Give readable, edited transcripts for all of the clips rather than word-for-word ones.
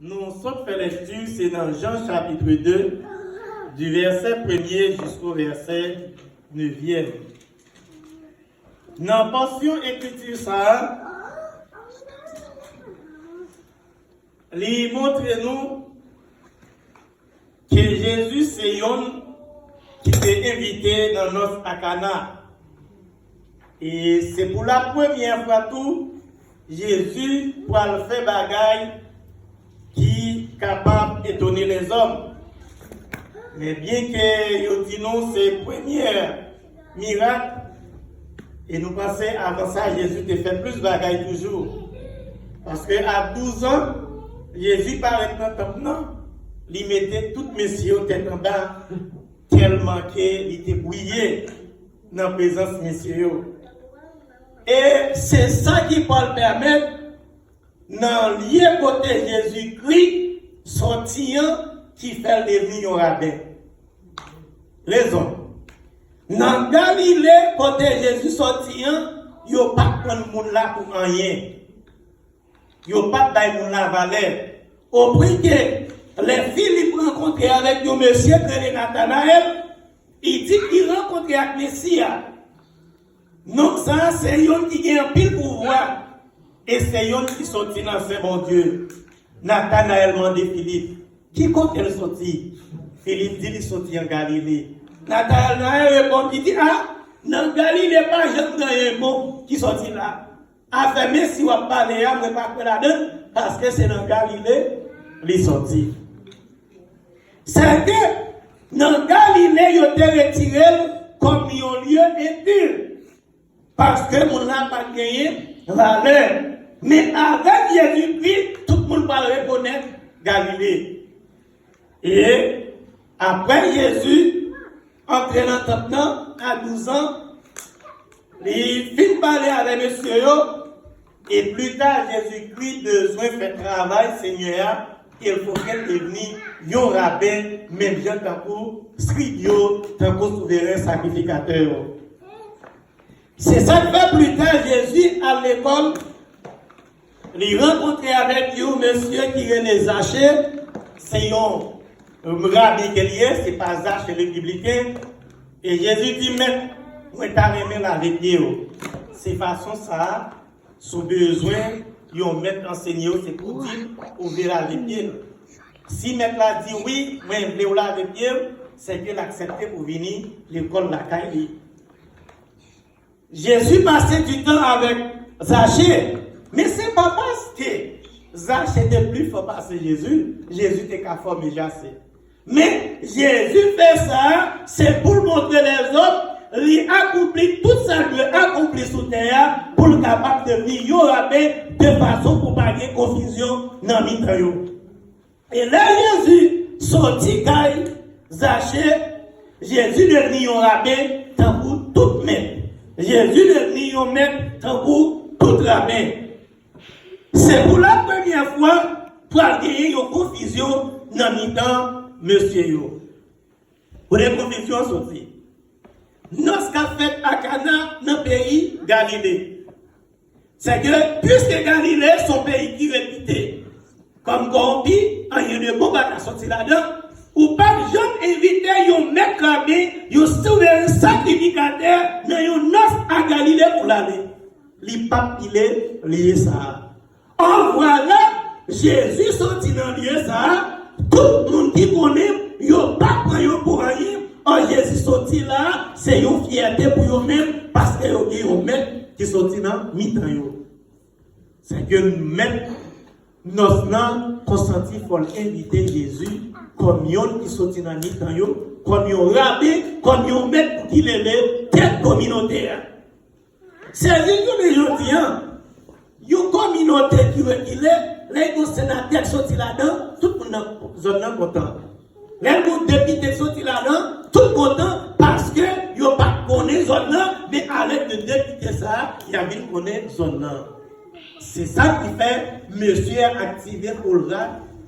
Nous sommes fait lecture, c'est dans Jean chapitre 2, du verset 1er jusqu'au verset 9e. Dans la portion écriture, ça, il montre nous que Jésus, c'est un qui s'est invité dans notre Akana. Et c'est pour la première fois tout, Jésus pour le faire bagaille qui est capable d'étonner les hommes. Mais bien que dit nous c'est le premier miracle, et nous pensons avant ça, Jésus a fait plus bagaille toujours. Parce qu'à 12 ans, Jésus paraît dans le temple, non, il mettait toutes messieurs tête en bas, tellement qu'il était bouillé dans la présence de messieurs. Et c'est ça qui peut le permettre, dans le lieu côté Jésus-Christ, sortir qui fait devenir un rabbin. Les hommes. Dans Galilée, côté Jésus sortir, il n'y a pas de monde là pour rien. Il n'y a pas de monde là valeur. Au prix que les filles rencontrent avec un monsieur de Nathanaël, il dit qu'il rencontre avec Messia. Donc ça, c'est un qui a un pile pouvoir. Et c'est un qui sortit dans ce bon Dieu. Nathanaël m'a dit Philippe, qui compte elle sorti? Philippe dit il sortit en Galilée. Nathanaël répond, il dit, ah, dans Galilée, pas j'ai un mot qui sortit là. Enfin, mais si on va parler, on ne va pas là-dedans, parce que c'est dans Galilée, il sorti. C'est que dans Galilée, il a été retiré comme un lieu impur. Parce que mon n'a pas gagné valeur. Mais avec Jésus-Christ, tout le monde va reconnaître Galilée. Et après Jésus, entré dans le temple à 12 ans, il finit de parler avec monsieur. Et plus tard, Jésus-Christ besoin de faire travail, Seigneur, il faut qu'elle devienne un rabbin, même gens tant que scribio, tant que souverain sacrificateur. C'est ça que fait plus tard Jésus à l'école. Il rencontrait avec un monsieur qui est les Zachée. C'est un rabbin qui est, c'est pas Zachée le biblicain. Et Jésus dit, mais, moi, t'as aimé avec Dieu. C'est façon ça, sous besoin, ils ont maître enseigné, c'est pour dire, ouvrir avec Dieu. Si maître l'a dit oui, moi, je voulais avec Dieu, c'est que l'accepter pour venir l'école la caille. Jésus passait du temps avec Zachée. Mais ce n'est pas parce que Zachée était plus fort parce que Jésus était qu'à former Zachée. Mais Jésus fait ça, c'est pour montrer les autres, il accomplit tout ça qu'il a accompli sous terre pour le capable de vivre de façon pour pas de confusion dans le milieu. Et là, Jésus sortit Caille, Zachée, Jésus devenu un rabbin, tant pour tout même. Jésus devenu un maître, tant pour tout rabbin. C'est pour la première fois pour gagner une confusion dans le temps, monsieur. Pour les confusions sorties. Nous avons fait à Cana dans le pays Galilée. C'est que, puisque Galilée, son pays qui est réputé, comme Gombi, il y a de bon à sortir là-dedans, ou pas jamais invité un maître rabbin, un souverain sacrificateur, dans une noce à Galilée pour l'aller. Les papes, il est lié ça. En voilà, Jésus sorti dans le lieu ça, tout le monde qui connaît, il n'a pas pris pour rien. En Jésus sorti là, c'est une fierté pour eux-mêmes, parce que y a un maître qui sorti dans le mi-temps. C'est que même nos noms consentis pour inviter Jésus comme yon qui sorti dans le mi-temps, comme yon rabbin, comme yon maître qui l'élève, tête communautaire. C'est que les gens disent, une communauté qui est, les sénateurs sortis là-dedans, tout le monde est content. Les députés sortis là-dedans, tout le monde content parce que ils n'ont pas connu zone là, mais à l'aide de députés ça, il y a bien connu zone là. C'est ça qui fait monsieur activé pour le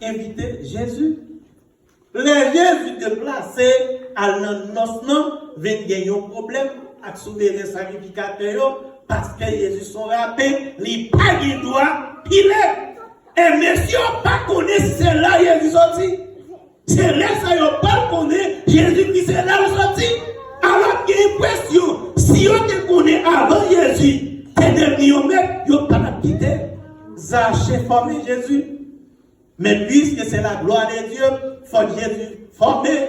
inviter Jésus. Les Jésus déplacé à notre nom viennent gagner un problème avec souverain sacrificateur. Parce que Jésus son rappel, il n'a pas de droit, il est. Et monsieur n'a pas connu ce marcher former Jésus. Mais puisque c'est la gloire de Dieu, il faut que Jésus former.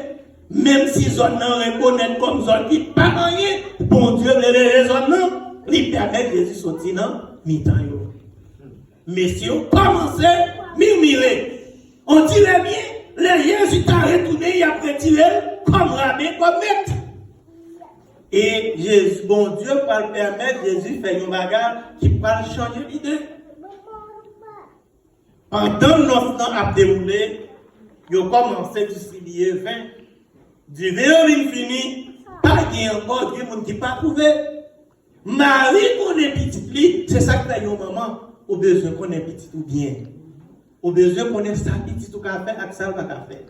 Même si zone non reconnaît comme zone qui pas rien, bon Dieu les zones non, il permet que Jésus sortir dans mi-temps. Messieurs, commencez, murmurer. On dirait bien, les Jésus t'a retourné, il a retiré comme rabbin, comme maître. Et Jésus, bon Dieu, va le permettre, Jésus fait une bagarre qui va changer l'idée. Pendant notre temps à dérouler, il a commencé à distribuer 20. Du 20 au fini, pas qu'il y ait encore du monde qui n'a pas trouvé. Marie, qu'on est petit, c'est ça que tu as un maman. Au besoin qu'on est petit ou bien. Au besoin qu'on est ça petit ou qu'à faire, avec ça ou qu'à faire.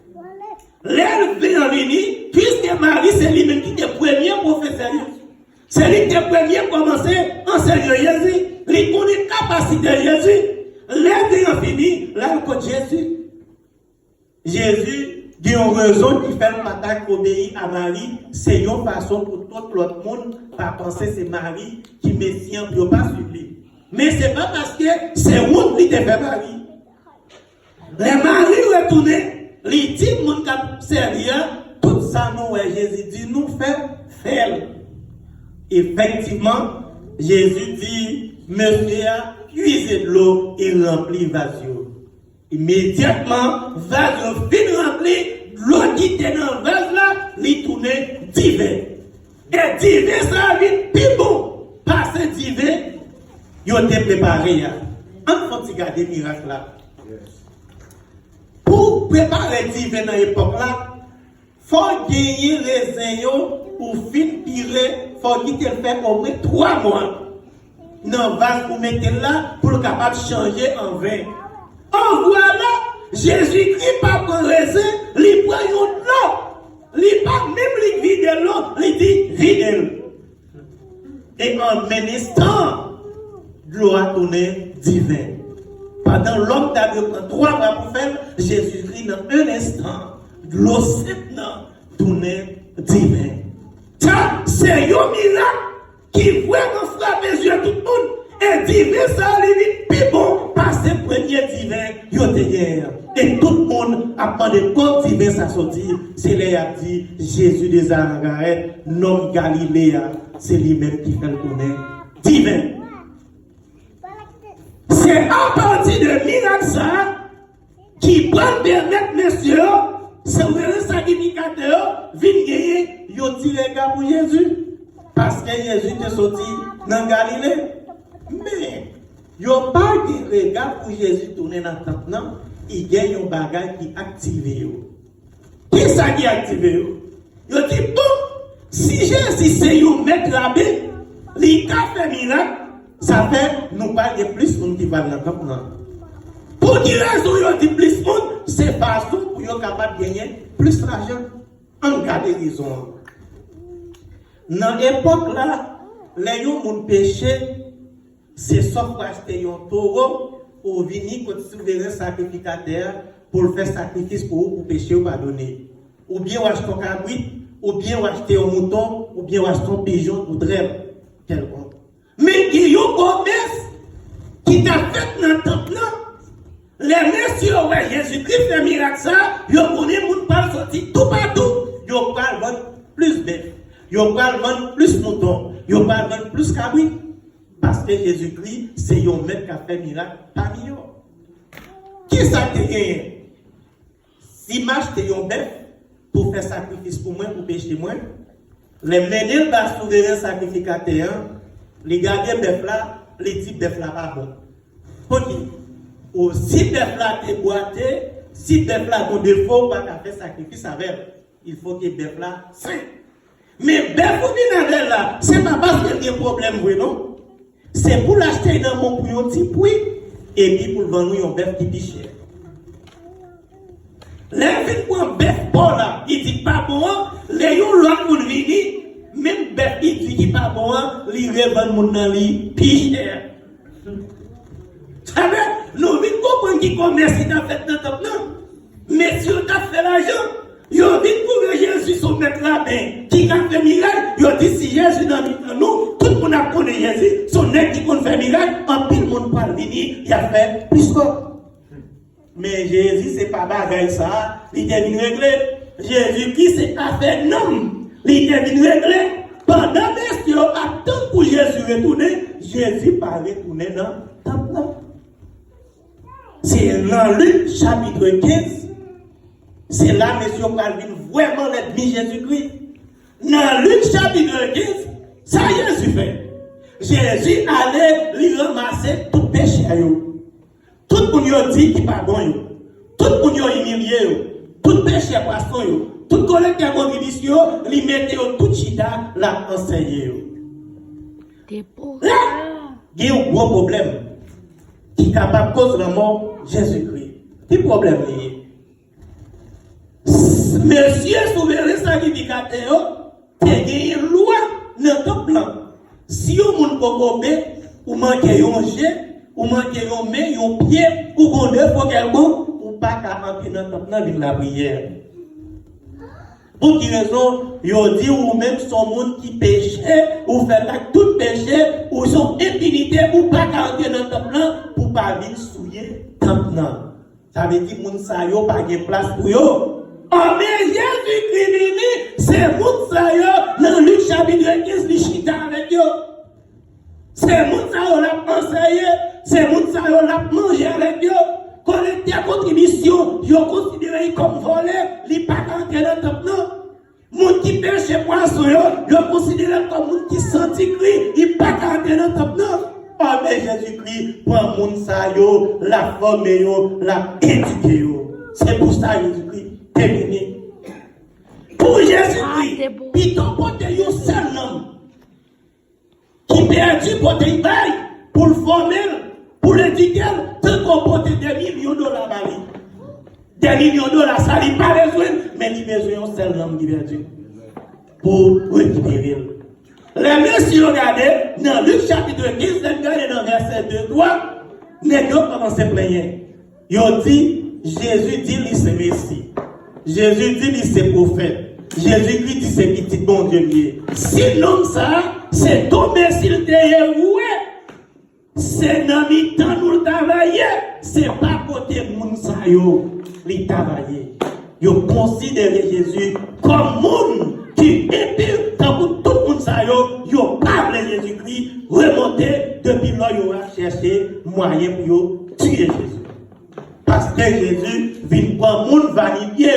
L'elle vient venir, puisque Marie, c'est lui-même qui est le premier professeur. C'est lui qui est le premier commencé à enseigner Jésus. Il connaît la capacité de Jésus. L'elle vient venir, là, le côté Jésus. Jésus, il y a une raison qui fait le matin obéir à Marie. C'est une façon pour tout l'autre monde de penser que c'est Marie qui messie un peu pas suivre. Mais ce n'est pas parce que c'est vous qui te fait Marie. Les maris retournés, les dit, mon cap sérieux, tout ça, nous, Jésus dit, nous faire. Effectivement, Jésus dit, monsieur, puisez de l'eau et remplit vasio. Immédiatement, vase fin rempli, l'eau qui était dans le vase là, il tournait divin. Et divin, ça vite plus bon. Passer divin, il a été préparé. On faut regarder le miracle là. Pour préparer divin dans l'époque là, il faut gagner les raisin pour fin tirer, il faut qu'il fait au moins 3 mois. Dans le vase pour mettre là, pour le capable de changer en vin. En voilà, Jésus-Christ pas prend raisin, il prend une eau. Il pas même lui vide l'eau, il dit vide. Et en un instant, l'eau a tourné divin. Pendant l'homme d'Adieu prend 3 mois pour faire, Jésus-Christ dans un instant, l'eau maintenant tourné divin. Ça, c'est un miracle qui vraiment frappe les yeux de tout le monde. Et divin, ça arrive plus bon parce que le premier divin, il y a des guerres. Et tout le monde a demandé quand divin ça sortit. C'est là qu'il a dit Jésus des Nazareth, nom Galiléa, c'est lui-même qui fait le tourner divin. C'est à partir de miracle ça qui peut permettre, messieurs, c'est le sacrificateur, viennent gagner, ils ont tiré les gars pour Jésus. Parce que Jésus est sorti dans Galilée. Mais, il n'y a pas de regard pour Jésus tourner dans le temps. Il y a un bagage qui active. Qui est ça qui active? Il dit, bon, si Jésus c'est un maître rabbin, il a fait miracle, ça fait nous pas de plus de monde qui va dans le temps. Pour dire raison, il dit plus de monde, c'est façon pour être capable de gagner plus d'argent. En garder raison. Dans l'époque là, les gens ont péché. C'est sauf pour acheter un taureau pour venir contre le souverain sacrificateur pour faire sacrifice pour vous, pour pécher ou pardonner. Ou bien acheter un cabrit, ou bien acheter un mouton, ou bien acheter un pigeon ou drève. Quelconque. Mais il y a un commerce qui t'a fait dans le temple là. Les messieurs, ouais, Jésus-Christ fait miracle ça, ils ont connu mon pas sortir tout partout. Ils ont pas vendre plus bœuf, ils ont pas vendre plus mouton, ils ont pas vendre plus cabrit. Parce que Jésus-Christ, c'est un maître qui a fait miracle parmi eux. Qui ça te gagne? Si m'achète un bœuf pour faire sacrifice pour moi, pour pécher moi, les mener par souverain sacrificateur, les garder bœuf là, les types bœuf là pas bon. Pourquoi? Ou si bœuf là est boité, si bœuf là a un défaut, pas qu'à faire sacrifice avec, il faut que bœuf là sain. Mais bœuf ou bien là, c'est pas parce qu'il y a un problème, oui, non? C'est pour l'acheter dans mon pour un petit prix et puis pour vendre un bœuf qui est cher. Les gens pour un bœuf bon là, il dit pas bon, les gens l'autre pour venir, même bœuf il dit pas bon, il revend mon dans lui plus cher. Savez, nous venons comprendre qui commerce qui t'a fait dans ton plan. Mais si on t'a fait l'argent, ils viennent pour Jésus son maître rabbin qui a fait miracle, ils ont dit si Jésus dans nous, tout le monde a connu Jésus, son nez qui compte faire miracle, en pile monde parle venir, il a fait plus que. Mais Jésus, c'est pas bagaille ça, il est venu régler. Jésus-Christ, c'est affaire non, il est venu régler. Pendant messieurs, attend pour Jésus retourner, Jésus pas retourner dans le temple. C'est dans Luc chapitre 15. C'est là, messieurs, Calvin, vraiment l'ennemi Jésus-Christ. Dans Luc chapitre 15, ça Jésus fait. Jésus allait lui ramasser tout péché. Tout le monde dit qu'il n'est pas bon. Tout le monde humilié. Tout péché poisson. Tout collecte de contribution, lui mettait tout chita, l'a enseigné. Là, il y a un gros problème qui est capable de cause la mort Jésus-Christ. Quel problème est? Monsieur souverain sacrificateur, il y a une loi dans ton plan. Si vous ne pouvez pas, ou manquez un jet, ou manquez un main, un pied, ou qu'on ne faut quelqu'un, ou pas qu'à entrer dans ton plan de la prière. Pour qui raison, ils dit ou même son monde qui péchait, ou fait tout péché, ou son impunité, ou pas qu'à entrer dans ton plan, pour pas venir souiller ton plan. Ça veut dire que moun sa yo pas de place pour yo. Oh mais Jésus-Christ, c'est moun sa yo, dans Luc chapitre 15, li chita avec yo. C'est moun sa yo l'a enseigné, c'est moun sa yo l'a mangé avec yo. Collecter la contribution, yo considéré comme volé, li pas entrer dans ton plan. Moun qui pêche poisson yo considéré comme moun qui senti cri, il pas entrer dans ton plan. Oh mais Jésus-Christ prend moun sa yo, la forme yo, la éduqué yo. C'est pour ça Jésus-Christ terminé. Pour Jésus-Christ, puis ton pote yo seul homme qui perdu pour te bail, pour le former, pour l'éduquer, tant qu'on porte des millions de dollars par lui. Des millions de dollars, ça n'a pas besoin, mais il a besoin d'un seul homme qui perdu pour récupérer. Les messieurs, regardez, dans Luc chapitre 15, regardez dans verset 2-3, les gars commencent à plaigner. Ils ont dit, Jésus dit, lui c'est Messie. Jésus dit, lui c'est prophète. Jésus-Christ dit, c'est petit bon Dieu. Sinon ça, c'est tombé sur le terrain, ouais. C'est dans le temps nous travailler. C'est pas côté moun sa yo, li travailler. Yo considérer Jésus comme moun qui était dans tout le monde sa yo parle Jésus-Christ, remonter depuis là yo a cherché moyen pour yo tuer Jésus. Parce que Jésus vient prendre moun vanité,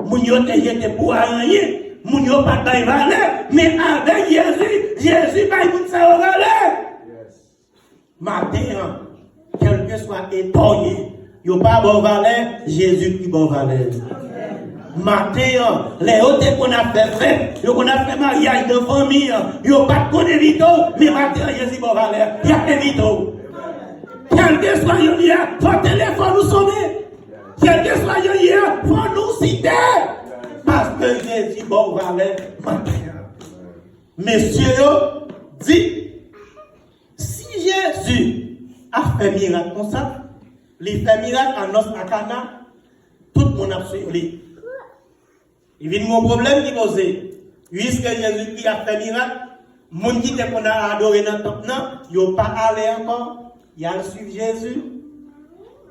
moun yo te jete pour rien, moun yo pas de valeur, mais avec Jésus va moun sa valeur. Matin, quel que soit étonné, il n'y a pas bon valeur, Jésus qui bon valeur. Matin, les autres qu'on a fait, qu'on a fait mariage de famille, il n'y a pas de évito, mais matin, Jésus bon valeur, il y a évito. Quel que soit le lien, votre téléphone nous sonner. Quel que soit le lien, il faut nous citer. Parce que Jésus bon valeur, matin. Messieurs, dit, Jésus a fait miracle comme ça. Il fait miracle en os à Cana. Tout le monde a suivi. Il y a un problème qui pose. Puisque Jésus a fait miracle, les gens qui ont adoré dans le temple, ils n'ont pas allé encore. Ils ont suivi Jésus.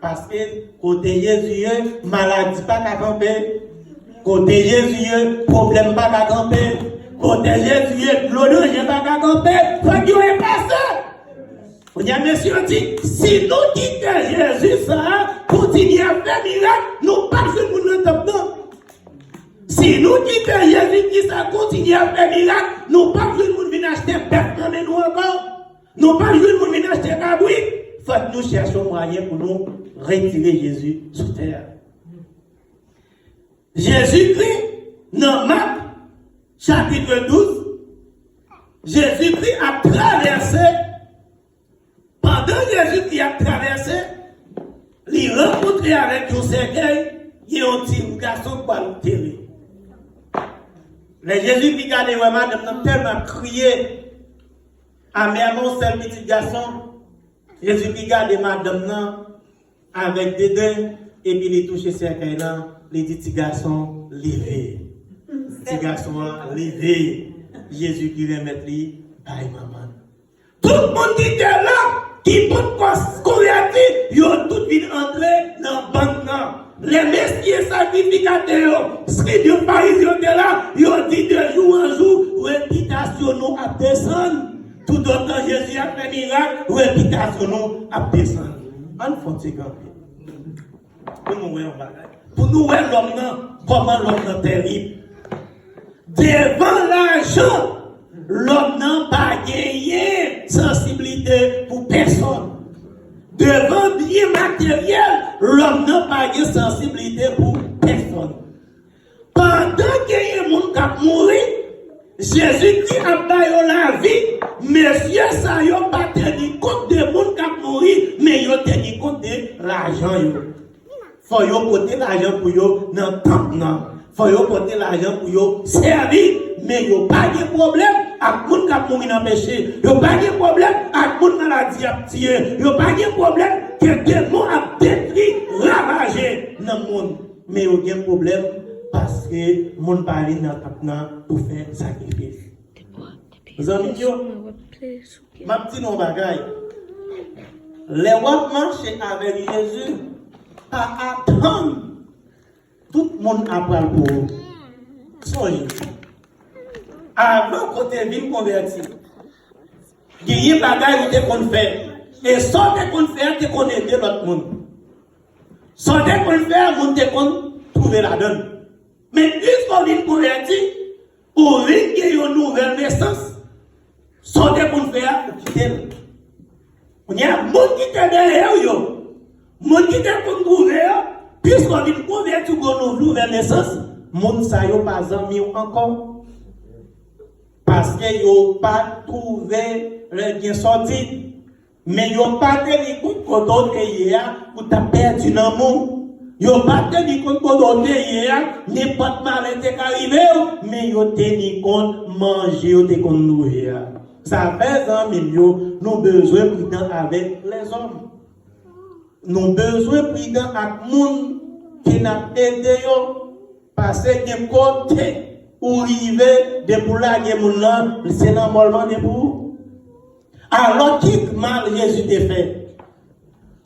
Parce que côté Jésus, maladie pas qu'à camper. Côté Jésus, problème pas qu'à camper. Côté Jésus, l'odeur pas qu'à camper. Il faut qu'il y ait passé. Il y a monsieur dit, si nous quittons Jésus, ça, continuer à faire miracle, nous pas de nous dans si nous quittons Jésus, qui ça continue à faire miracle, nous pas de nous venir acheter bête dans nous encore. Nous pas de nous venir acheter cabri. Faut que nous cherchons moyen pour nous retirer Jésus sur terre. Jésus-Christ, dans Marc, chapitre 12, Jésus-Christ a traversé. Pendant Jésus qui a traversé, il rencontré avec un cercueil, il y a un petit garçon qui a enterré. Les Jésus qui regardait vraiment tellement crié, amèrement ce petit garçon, Jésus qui regardait madame avec des dents, et puis il touche le cercueil là, il dit petit garçon, levé. Petit garçon, levé. Jésus qui vient mettre lui, bye maman. Tout le monde qui était là, qui peut convertir, ils ont tout vite entré dans la banque. Les messieurs sacrificateurs, scribes pharisiens étaient là, ils ont dit de jour en jour, réputation nous à descendre. Tout autant Jésus a fait miracle, réputation nous à descendre. On faut se camper. Pour nous voir pour nous voir l'homme, comment l'homme est terrible. Devant l'argent, l'homme n'a pas gagné sensibilité pour personne. Devant bien matériel, l'homme n'a pas gagné sensibilité pour personne. Pendant qu'il y a des gens qui ont mouru, Jésus-Christ a donné la vie. Messieurs, ça n'a pas tenu compte des gens qui ont mouru, mais ils ont tenu compte de l'argent. Il faut porter l'argent pour eux dans le temple. Il faut porter l'argent pour eux servir. Mais il n'y a pas de problème avec les gens qui ont mouru dans le péché. Il n'y a pas de problème avec les gens qui ont tué. Il n'y a pas de problème que des démons ont détruit, ravagé dans le monde. Mais il y a un problème parce que les gens parlent dans le temple pour faire sacrifice. Vous avez dit, ma petite non-bagaille. Les rois marchaient avec Jésus. À attendre, tout le monde apprend pour eux. Soyez. Avant qu'on te vienne converti, il y a des bagages qu'on fait. Et sans qu'on fait, tu qu'on aider l'autre monde. Sans qu'on fait, on te qu'on trouver la donne. Mais puisqu'on vient converti, on vient qu'il y ait une nouvelle naissance, sans qu'on fait, on quitte. Il y a un monde qui est derrière eux. Mon qui est pour trouver, puisqu'on vient convertir pour une nouvelle naissance, mon ça n'a pas amis encore. Parce qu'ils n'ont pas trouvé le bien sorti. Mais ils n'ont pas tenu compte quand on est hier, pour t'as perdu dans le monde. Ils n'ont pas tenu compte quand on est hier, n'importe mal était arrivé, mais ils ont tenu compte manger, ils ont tenu compte nourrir. Ça fait un million, nous avons besoin de prudence avec les hommes. Nous avons besoin de prudence avec les gens qui n'a aidé, parce que des côtés où arriver de pour la guerre, c'est normalement de pour. Alors, qui mal Jésus t'a fait?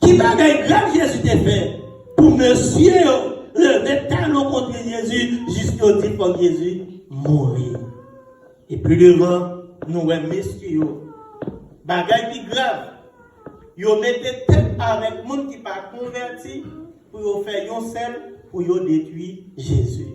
Qui bagaille grave Jésus t'a fait? Pour monsieur lever talon contre Jésus jusqu'au temps pour Jésus mourir. Et plus devant, nous voyons messieurs, bagaille qui grave. Ils mettent tête avec les gens qui ne sont pas convertis pour faire un seul pour détruire Jésus.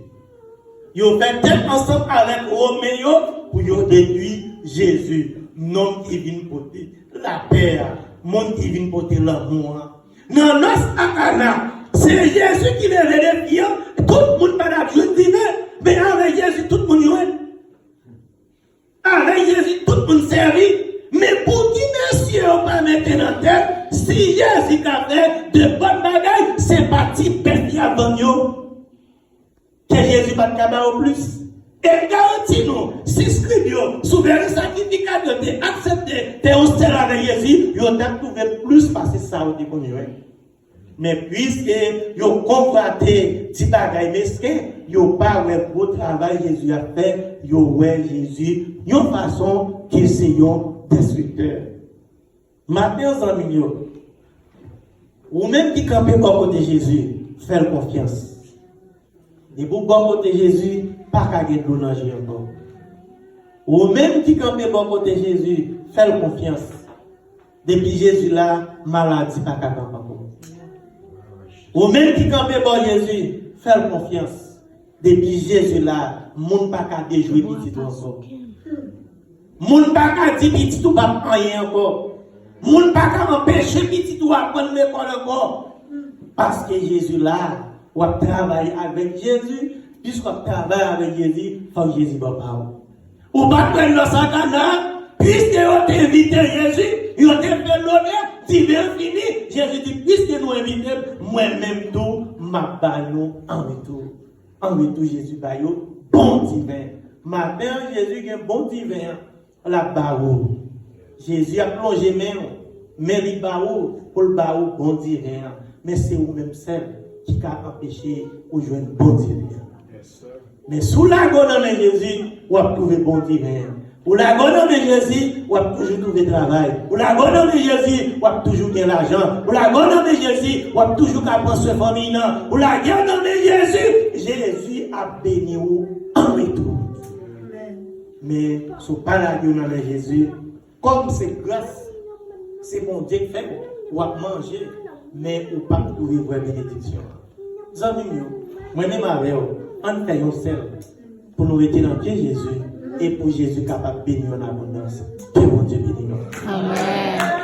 Ils fait tête ensemble avec Roméo pour détruire Jésus. Non qui vient porter la paix, monde qui vient porter l'amour. Dans notre akana, c'est Jésus qui est les défiant. Tout le monde pas d'absolu divin, mais avec Jésus, tout le monde y est. Avec Jésus, tout le monde servit. Mais pour qui messieurs pas mettre dans tête, si Jésus a fait de bonnes bagailles, c'est parti péter avant nous. Que Jésus va te cabaret au plus. Et garantis-nous, si scribio, souverain sacrificateur, t'es accepté, t'es hostile avec Jésus, ils t'a trouvé plus parce que ça au début. Mais puisque ils ont convoité si bagaille mesquin, ils n'ont pas fait beau travail Jésus a fait, ils ont fait Jésus, d'une façon qu'ils sont destructeurs. Matthieu en milieu, ou même qui campait au côté de Jésus, faites confiance. Et pour bon côté Jésus, pas qu'à gagner de l'eau encore. Ou même qui campait bon côté Jésus, faites confiance. Depuis Jésus là, maladie pas qu'à camper encore. Ou même qui campait bon Jésus, faites confiance. Depuis Jésus là, monde pas qu'à déjouer petit tout encore. Monde pas qu'à dire petit tout pas rien encore. Monde pas qu'à empêcher petit tout à prendre l'école encore. Parce que Jésus là, on travaille avec Jésus, puisqu'on travaille avec Jésus, il faut que Jésus va parler. Ou pas prendre le sakana, puisqu'on t'a invité Jésus, ils ont fait l'honneur, divin fini. Jésus dit, puisque nous invitons, moi-même tout, ma baillon en retour. En retour, Jésus baillon, bon divin. Ma mère, Jésus, un bon divin, la barreau. Jésus a plongé main, mais les barreaux, pour le barreau, bon divin. Mais c'est vous-même seul qui a empêché ou jouer un bon divin. Mais sous la gonne de Jésus, on a trouvé bon divin. Ou la bonne de Jésus, ou a toujours trouvé travail. Ou la bonne de Jésus, ou a toujours gagné l'argent. Ou la bonne de Jésus, ou a toujours prendre soin famille. Ou la bonne de Jésus a béni ou en retour. Mais ce pas la gueule de Jésus, comme c'est grâce, c'est mon Dieu qui fait, ou a manger, mais ou pas trouver vraie bénédiction. Amis, moi-même avec vous, on fait un seul pour nous rester dans Dieu Jésus et pour Jésus capable de bénir en abondance. Que mon Dieu bénisse. Amen.